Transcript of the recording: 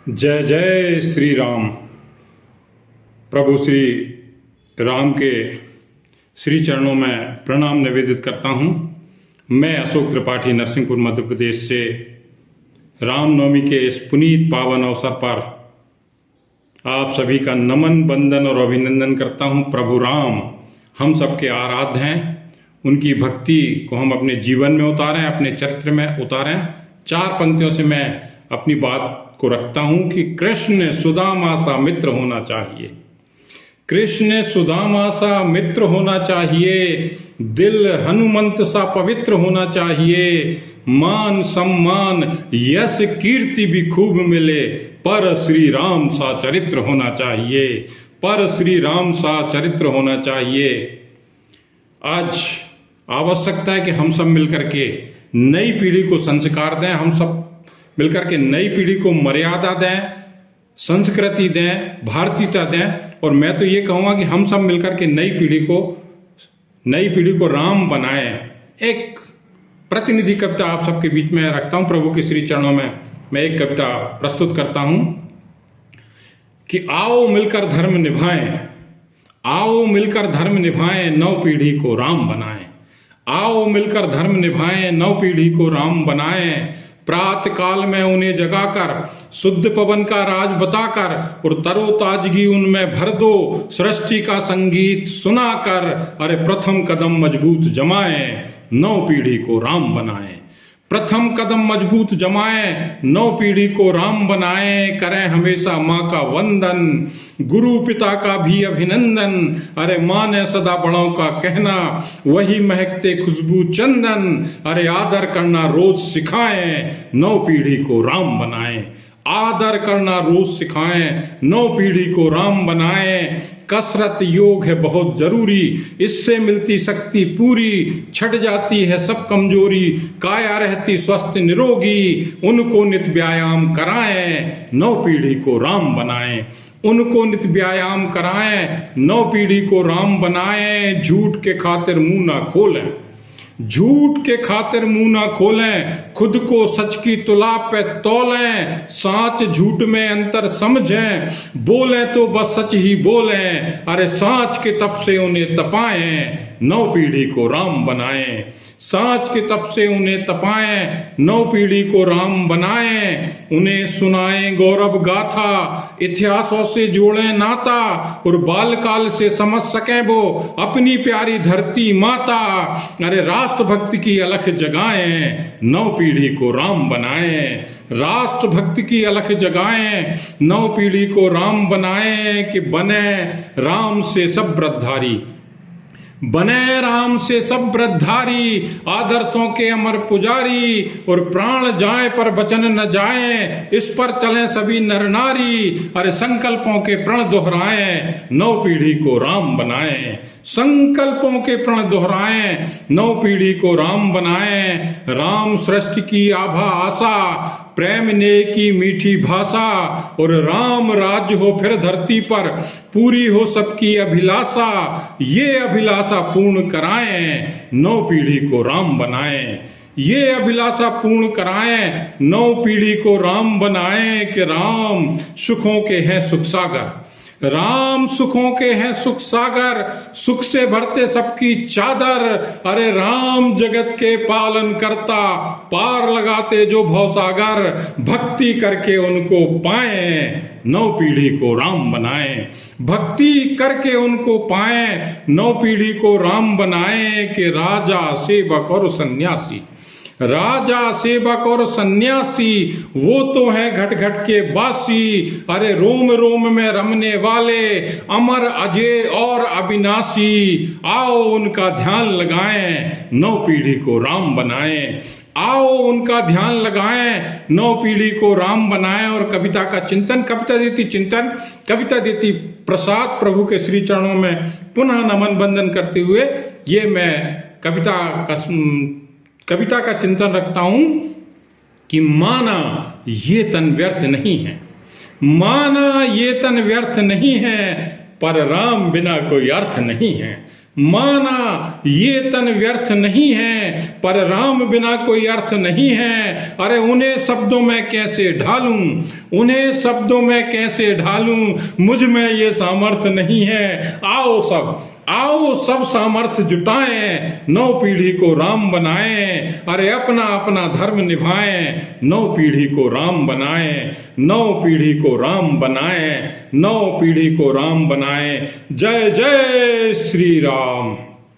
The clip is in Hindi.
जय जय श्री राम। प्रभु श्री राम के श्री चरणों में प्रणाम निवेदित करता हूँ। मैं अशोक त्रिपाठी नरसिंहपुर मध्य प्रदेश से रामनवमी के इस पुनीत पावन अवसर पर आप सभी का नमन वंदन और अभिनंदन करता हूँ। प्रभु राम हम सबके आराध्य हैं, उनकी भक्ति को हम अपने जीवन में उतारें, अपने चरित्र में उतारें। चार पंक्तियों से मैं अपनी बात को रखता हूं कि कृष्ण सुदामा सा मित्र होना चाहिए। कृष्ण सुदामा सा मित्र होना चाहिए, दिल हनुमंत सा पवित्र होना चाहिए। मान सम्मान यश कीर्ति भी खूब मिले, पर श्री राम सा चरित्र होना चाहिए। पर श्री राम सा चरित्र होना चाहिए। आज आवश्यकता है कि हम सब मिलकर के नई पीढ़ी को संस्कार दें, हम सब मिलकर के नई पीढ़ी को मर्यादा दें, संस्कृति दें, भारतीयता दें। और मैं तो ये कहूँगा कि हम सब मिलकर के नई पीढ़ी को राम बनाएं। एक प्रतिनिधि कविता आप सबके बीच में रखता हूँ। प्रभु के श्री चरणों में मैं एक कविता प्रस्तुत करता हूँ कि आओ मिलकर धर्म निभाएं, आओ मिलकर धर्म निभाएं, नव पीढ़ी को राम बनाएं। आओ मिलकर धर्म निभाएं, नव पीढ़ी को राम बनाएं। प्रातः काल में उन्हें जगाकर, शुद्ध पवन का राज बताकर, और तरोताजगी उनमें भर दो, सृष्टि का संगीत सुनाकर। अरे प्रथम कदम मजबूत जमाएं, नव पीढ़ी को राम बनाएं। प्रथम कदम मजबूत जमाएं, नव पीढ़ी को राम बनाएं। करें हमेशा माँ का वंदन, गुरु पिता का भी अभिनंदन। अरे माने सदा बड़ों का कहना, वही महकते खुशबू चंदन। अरे आदर करना रोज सिखाएं, नव पीढ़ी को राम बनाएं। आदर करना रोज सिखाएं, नव पीढ़ी को राम बनाएं। कसरत योग है बहुत जरूरी, इससे मिलती शक्ति पूरी। छट जाती है सब कमजोरी, काया रहती स्वस्थ निरोगी। उनको नित्य व्यायाम कराएं, नव पीढ़ी को राम बनाएं। उनको नित्य व्यायाम कराएं, नव पीढ़ी को राम बनाएं। झूठ के खातिर मुंह ना खोलें, झूठ के खातिर मुंह ना खोलें। खुद को सच की तुला पे तौलें, साच झूठ में अंतर समझें। बोलें तो बस सच ही बोलें, अरे साच के तप से उन्हें तपाएं, नव पीढ़ी को राम बनाएं। साच के तप से उन्हें तपाएं, नव पीढ़ी को राम बनाएं। उन्हें सुनाएं गौरव गाथा, इतिहासों से जोड़ें नाता, और बालकाल से समझ सकें वो अपनी प्यारी धरती माता। अरे राष्ट्रभक्ति की अलख जगाएं, नव पीढ़ी को राम बनाएं। राष्ट्रभक्ति की अलख जगाएं, नव पीढ़ी को राम बनाएं। कि बने राम से सब व्रतधारी, बने राम से सब व्रतधारी। आदर्शों के अमर पुजारी, और प्राण जाए पर वचन न जाए, इस पर चलें सभी नर नारी। अरे संकल्पों के प्रण दोहराएं, नव पीढ़ी को राम बनाएं। संकल्पों के प्रण दोहराएं, नव पीढ़ी को राम बनाएं। राम सृष्टि की आभा आशा, प्रेम ने की मीठी भाषा। और राम राज्य हो फिर धरती पर, पूरी हो सबकी अभिलाषा। ये अभिलाषा पूर्ण कराएं, नव पीढ़ी को राम बनाएं। ये अभिलाषा पूर्ण कराएं, नव पीढ़ी को राम बनाएं। कि राम सुखों के हैं सुख सागर, राम सुखों के हैं सुख सागर। सुख से भरते सबकी चादर। अरे राम जगत के पालन करता, पार लगाते जो भवसागर। भक्ति करके उनको पाएं, नव पीढ़ी को राम बनाएं। भक्ति करके उनको पाएं, नव पीढ़ी को राम बनाएं। कि राजा सेवक और सन्यासी, राजा सेवक और सन्यासी, वो तो है घट घट के वासी। अरे रोम रोम में रमने वाले, अमर अजय और अविनाशी। आओ उनका ध्यान लगाएं, नव पीढ़ी को राम बनाएं। आओ उनका ध्यान लगाएं, नव पीढ़ी को राम बनाएं। और कविता का चिंतन, कविता देती चिंतन, कविता देती प्रसाद। प्रभु के श्री चरणों में पुनः नमन वंदन करते हुए ये मैं कविता का चिंतन रखता हूं कि माना ये तन व्यर्थ नहीं है, माना ये तन व्यर्थ नहीं है, पर राम बिना कोई अर्थ नहीं है। माना ये तन व्यर्थ नहीं है, पर राम बिना कोई अर्थ नहीं है। अरे उन्हें शब्दों में कैसे ढालूं, उन्हें शब्दों में कैसे ढालूं, मुझ में ये सामर्थ्य नहीं है। आओ सब सामर्थ्य जुटाएं, नौ पीढ़ी को राम बनाएं। अरे अपना अपना धर्म निभाएं, नौ पीढ़ी को राम बनाएं, नौ पीढ़ी को राम बनाएं, नौ पीढ़ी को राम बनाएं। जय जय श्री राम।